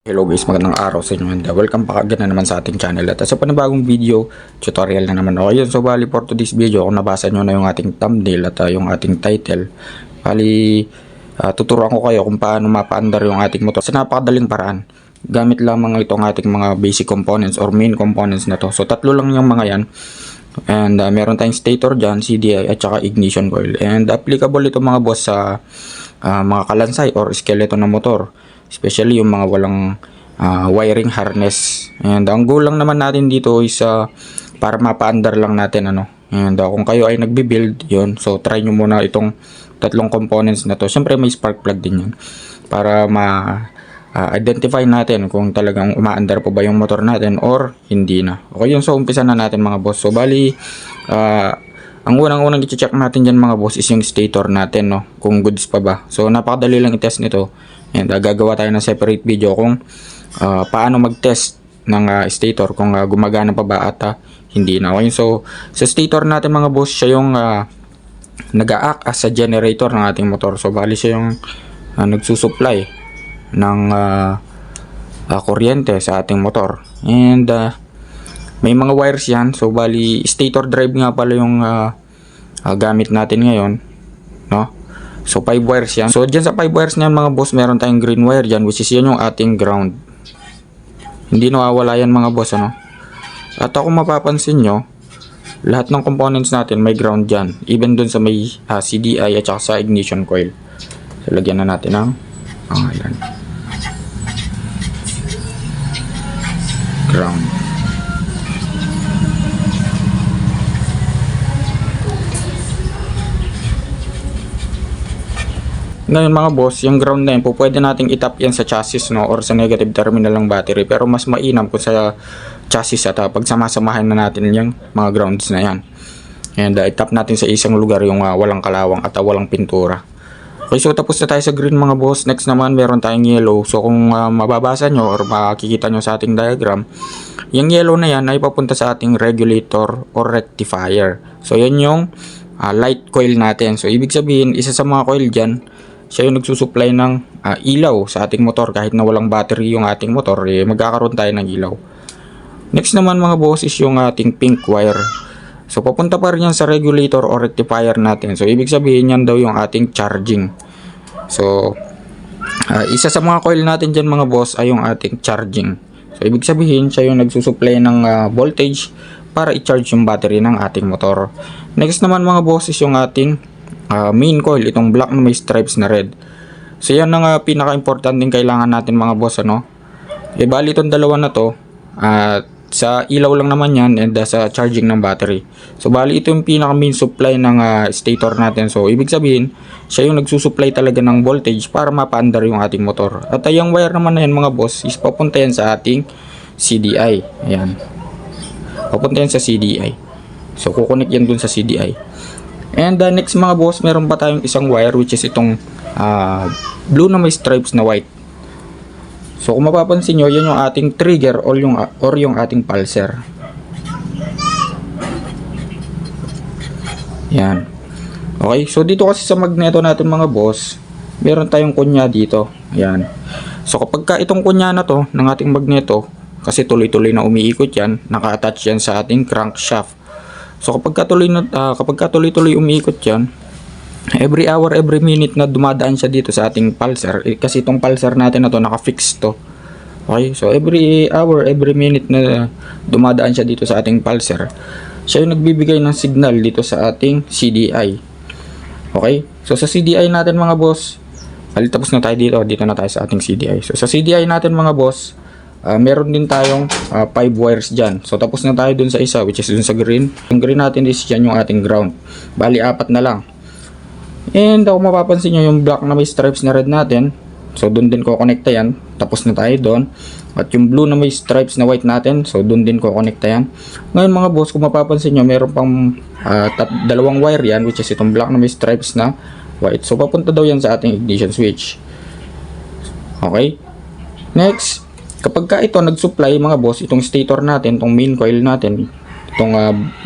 Hello guys, magandang araw sa inyo and welcome back again na naman sa ating channel at sa panibagong video tutorial na naman ako. Yun, so bali for today's video, kung nabasa nyo na yung ating thumbnail at yung ating title, bali tuturuan ko kayo kung paano mapaandar yung ating motor sa napakadaling paraan gamit lamang itong ating mga basic components or main components na to. So tatlo lang yung mga yan and meron tayong stator dyan, CDI at saka ignition coil, and applicable ito mga boss sa mga kalansay or skeleton na motor, especially yung mga walang wiring harness. And ang goal lang naman natin dito is para mapaandar lang natin And kung kayo ay nagbi-build yun, so try nyo muna itong tatlong components na to. Siyempre may spark plug din yun para identify natin kung talagang umaandar po ba yung motor natin or hindi na. Okay yun, so umpisa na natin mga boss. So bali ang unang i-check natin dyan mga boss is yung stator natin, kung goods pa ba. So napakadali lang i-test nito. And gagawa tayo ng separate video kung paano mag-test ng stator kung gumagana pa ba at hindi na. Okay? So sa stator natin mga boss, siya yung nag-a-act as a generator ng ating motor. So bali siya yung nagsusupply ng kuryente sa ating motor. And may mga wires yan. So bali stator drive nga pala yung gamit natin ngayon, no? So 5 wires yan. So dyan sa 5 wires niyan mga boss, meron tayong green wire dyan, which is yan yung ating ground. Hindi nawawala yan mga boss, At kung mapapansin nyo, lahat ng components natin may ground dyan, even dun sa may CDI at saka sa ignition coil. So lagyan na natin ng pangalan, ground. Ngayon mga boss, yung ground na yun po, pwede nating itap yan sa chassis, or sa negative terminal ng battery. Pero mas mainam kung sa chassis at pagsamasamahan na natin yung mga grounds na yan. And itap natin sa isang lugar yung walang kalawang at walang pintura. Okay, so tapos na tayo sa green mga boss. Next naman, meron tayong yellow. So kung mababasa nyo or makikita nyo sa ating diagram, yung yellow na yan ay papunta sa ating regulator or rectifier. So yan yung light coil natin. So ibig sabihin, isa sa mga coil dyan, siya yung nagsusupply ng ilaw sa ating motor. Kahit na walang battery yung ating motor, magkakaroon tayo ng ilaw. Next naman mga boss is yung ating pink wire. So papunta pa rin yan sa regulator o rectifier natin. So ibig sabihin yan daw yung ating charging. So isa sa mga coil natin dyan mga boss ay yung ating charging. So ibig sabihin siya yung nagsusupply ng voltage para i-charge yung battery ng ating motor. Next naman mga boss is yung ating main coil, itong black na may stripes na red. So yan ang pinaka-importanting kailangan natin mga boss, bali itong dalawa na to, sa ilaw lang naman yan and sa charging ng battery. So bali ito yung pinaka-main supply ng stator natin. So ibig sabihin, siya yung nagsusupply talaga ng voltage para mapaandar yung ating motor. At yung wire naman na yan mga boss is papunta yan sa ating CDI. Ayan, papunta yan sa CDI. So kukunik yan dun sa CDI. And next mga boss, meron pa tayong isang wire which is itong blue na may stripes na white. So kung mapapansin nyo, yan yung ating trigger or yung ating pulser. Yan. Okay, so dito kasi sa magneto natin mga boss, meron tayong kunya dito. Yan. So kapag ka itong kunya na to ng ating magneto, kasi tuloy-tuloy na umiikot yan, naka-attach yan sa ating crankshaft. So kapag tuloy-tuloy umiikot yan, every hour, every minute na dumadaan siya dito sa ating pulser, kasi itong pulser natin na to naka-fix to. Okay, so every hour, every minute na dumadaan siya dito sa ating pulser, siya yung nagbibigay ng signal dito sa ating CDI. Okay, so sa CDI natin mga boss, tapos na tayo dito na tayo sa ating CDI. So sa CDI natin mga boss, meron din tayong 5 wires dyan. So tapos na tayo dun sa isa, which is dun sa green. Yung green natin is dyan yung ating ground. Bali 4 na lang. And kung mapapansin nyo yung black na may stripes na red natin, so dun din ko connecta yan. Tapos na tayo dun. At yung blue na may stripes na white natin, so dun din ko connecta yan. Ngayon mga boss, kung mapapansin nyo, meron pang dalawang wire yan, which is itong black na may stripes na white. So papunta daw yan sa ating ignition switch. Okay, next, kapag ka ito nag-supply mga boss, itong stator natin, itong main coil natin, itong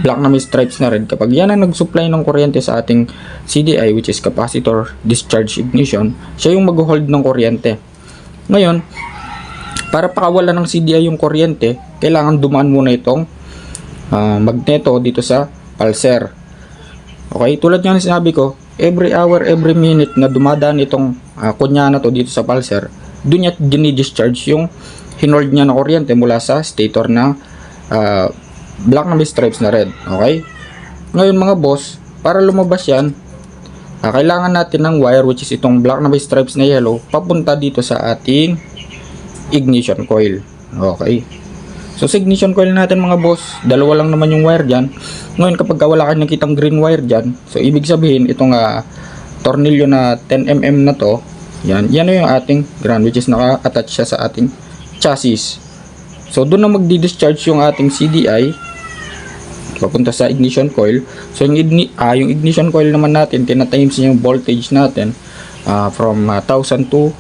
black na may stripes na red, kapag yan ang nag-supply ng kuryente sa ating CDI, which is capacitor discharge ignition, siya yung mag-hold ng kuryente. Ngayon, Para pakawalan ng CDI yung kuryente, kailangan dumaan muna itong magneto dito sa pulser. Okay, tulad nga ng sinabi ko, every hour, every minute na dumadaan itong kunya na to dito sa pulser, doon niya dini-discharge yung hinold niya na kuryente mula sa stator na black na may stripes na red. Okay, ngayon mga boss, para lumabas yan, kailangan natin ng wire, which is itong black na may stripes na yellow, papunta dito sa ating ignition coil. Okay, so sa ignition coil natin mga boss, dalawa lang naman yung wire dyan. Ngayon kapag wala kayo nakitang green wire dyan, so ibig sabihin itong tornilyo na 10mm na to, yan na yung ating ground, which is naka-attach siya sa ating chassis. So doon na magdi-discharge yung ating CDI papunta sa ignition coil. So yung ignition coil naman natin, tinatimes yung voltage natin from 1000 to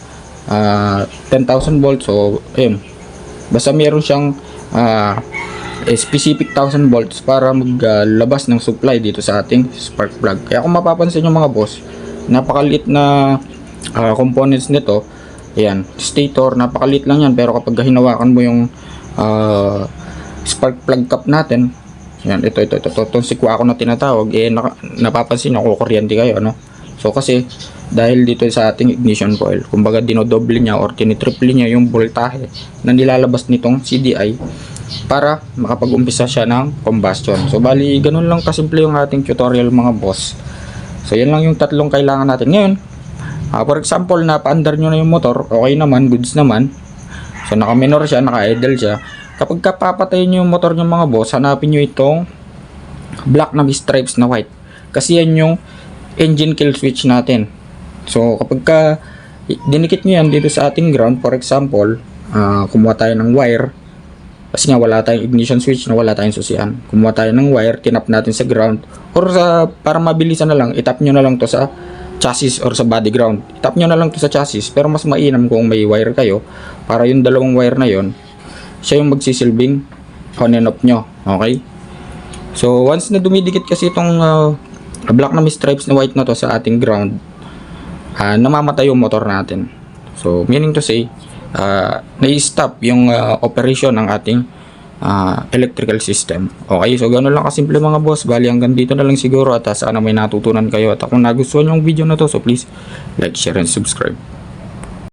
10,000 volts. So ayun, basta meron siyang specific 1000 volts para maglabas ng supply dito sa ating spark plug. Kaya kung mapapansin nyo mga boss, napakaliit na components nito. Ayan, stator, napakaliit lang yan, pero kapag hinawakan mo yung spark plug cap natin, yan, itong sikwa ako na tinatawag, napapansin nyo, kukuryente kayo, no? So kasi dahil dito sa ating ignition coil, kumbaga dinodoble niya or tinitriple niya yung voltahe na nilalabas nitong CDI para makapag-umpisa siya ng combustion. So bali ganun lang kasimple yung ating tutorial mga boss. So yan lang yung tatlong kailangan natin ngayon. For example, napaandar nyo na yung motor, okay naman, goods naman. So naka-minor siya, naka-idle siya. Kapag papatayin nyo yung motor nyo mga boss, hanapin nyo itong black na may stripes na white, kasi yan yung engine kill switch natin. So kapag dinikit nyo yan dito sa ating ground, for example, kumuha tayo ng wire, kasi nga wala tayong ignition switch na wala tayong susian. Kumuha tayo ng wire, tinap natin sa ground, or para mabilisan na lang, itap nyo na lang to sa chassis or sa body ground. Itap nyo na lang to sa chassis, pero mas mainam kung may wire kayo, para yung dalawang wire na yon, siya yung magsisilbing on and off nyo. Okay, so once na dumidikit kasi itong black na may stripes na white na to sa ating ground, namamatay yung motor natin. So meaning to say, na-stop yung operation ng ating electrical system. Okay, so gano'n lang kasimple mga boss. Bali hanggang dito na lang siguro, at sana may natutunan kayo. At kung nagustuhan yung video na to, so please like, share, and subscribe.